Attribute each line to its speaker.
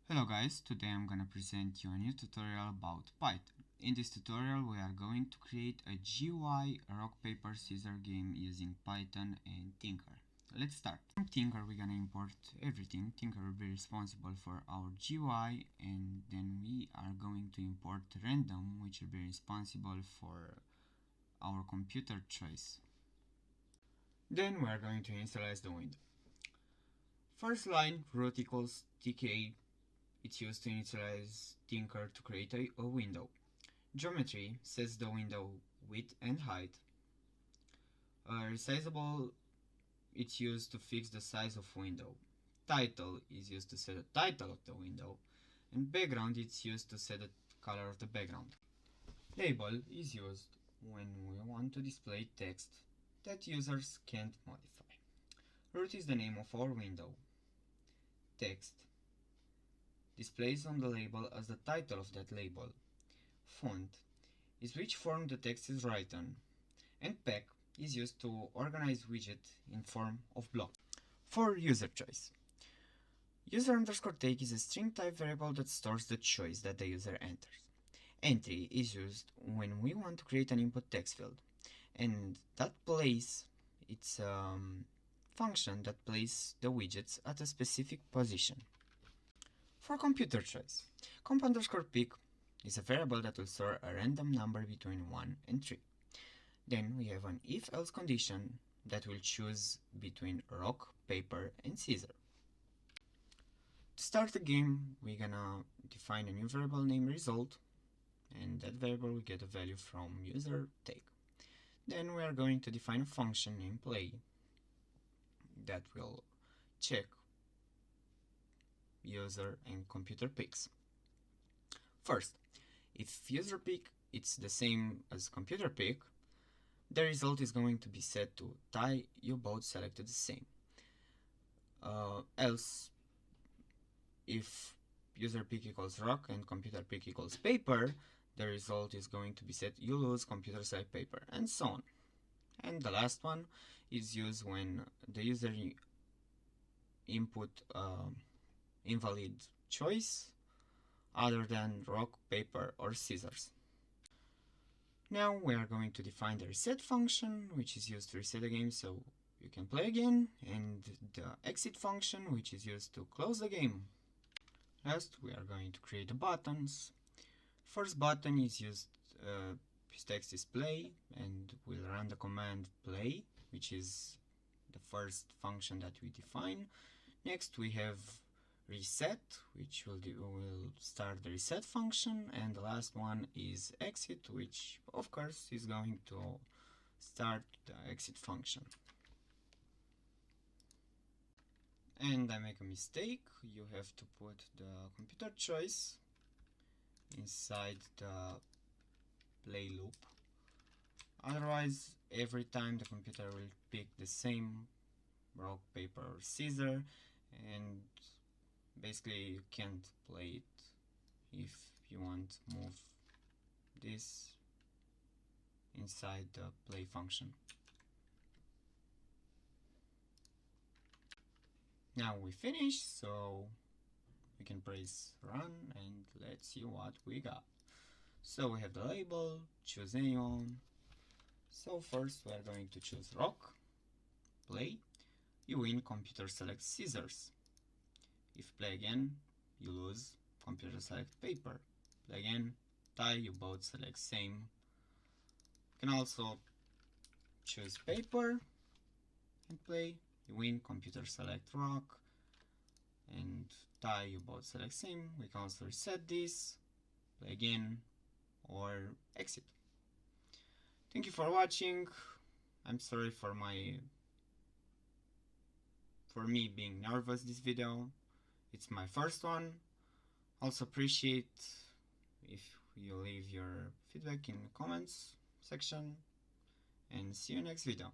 Speaker 1: Hello guys, today I'm gonna present you a new tutorial about Python. In this tutorial we are going to create a GUI rock paper scissors game using Python and Tkinter. Let's start. From Tkinter we're gonna import everything. Tkinter will be responsible for our GUI, and then we are going to import random, which will be responsible for our computer choice. Then we are going to initialize the window. First line, root equals tk. It's used to initialize Tkinter to create a window. Geometry sets the window width and height. Resizable, it's used to fix the size of window. Title is used to set the title of the window. And background, it's used to set the color of the background. Label is used when we want to display text that users can't modify. Root is the name of our window. Text displays on the label as the title of that label. Font is which form the text is written, and pack is used to organize widget in form of block. For user choice, user_take is a string type variable that stores the choice that the user enters. Entry is used when we want to create an input text field, and that place it's a function that places the widgets at a specific position. For computer choice, comp_pick is a variable that will store a random number between 1 and 3. Then we have an if-else condition that will choose between rock, paper, and scissors. To start the game, we're gonna define a new variable named result, and that variable will get a value from user take. Then we are going to define a function named play that will check user and computer picks. First, if user pick it's the same as computer pick, the result is going to be set to tie you both selected the same. Else, if user pick equals rock and computer pick equals paper, the result is going to be set you lose, computer select paper, and so on. And the last one is used when the user input invalid choice other than rock, paper, or scissors. Now we are going to define the reset function, which is used to reset the game so you can play again, and the exit function, which is used to close the game. Last, we are going to create the buttons. First button is used, his text is play, and we'll run the command play, which is the first function that we define. Next we have reset, which will start the reset function, and the last one is exit, which of course is going to start the exit function. And I make a mistake. You have to put the computer choice inside the play loop, otherwise every time the computer will pick the same rock, paper, or scissor, and basically you can't play it. If you want to move this inside the play function. Now we finish, so we can press run and let's see what we got. So we have the label, choose anyone. So first we are going to choose rock, play, you win, computer select scissors. If play again, you lose, computer select paper. Play again, tie, you both select same. You can also choose paper and play, you win, computer select rock, and tie, you both select same. We can also reset this, play again, or exit. Thank you for watching. I'm sorry for me being nervous this video. It's my first one. Also appreciate if you leave your feedback in the comments section, and see you next video.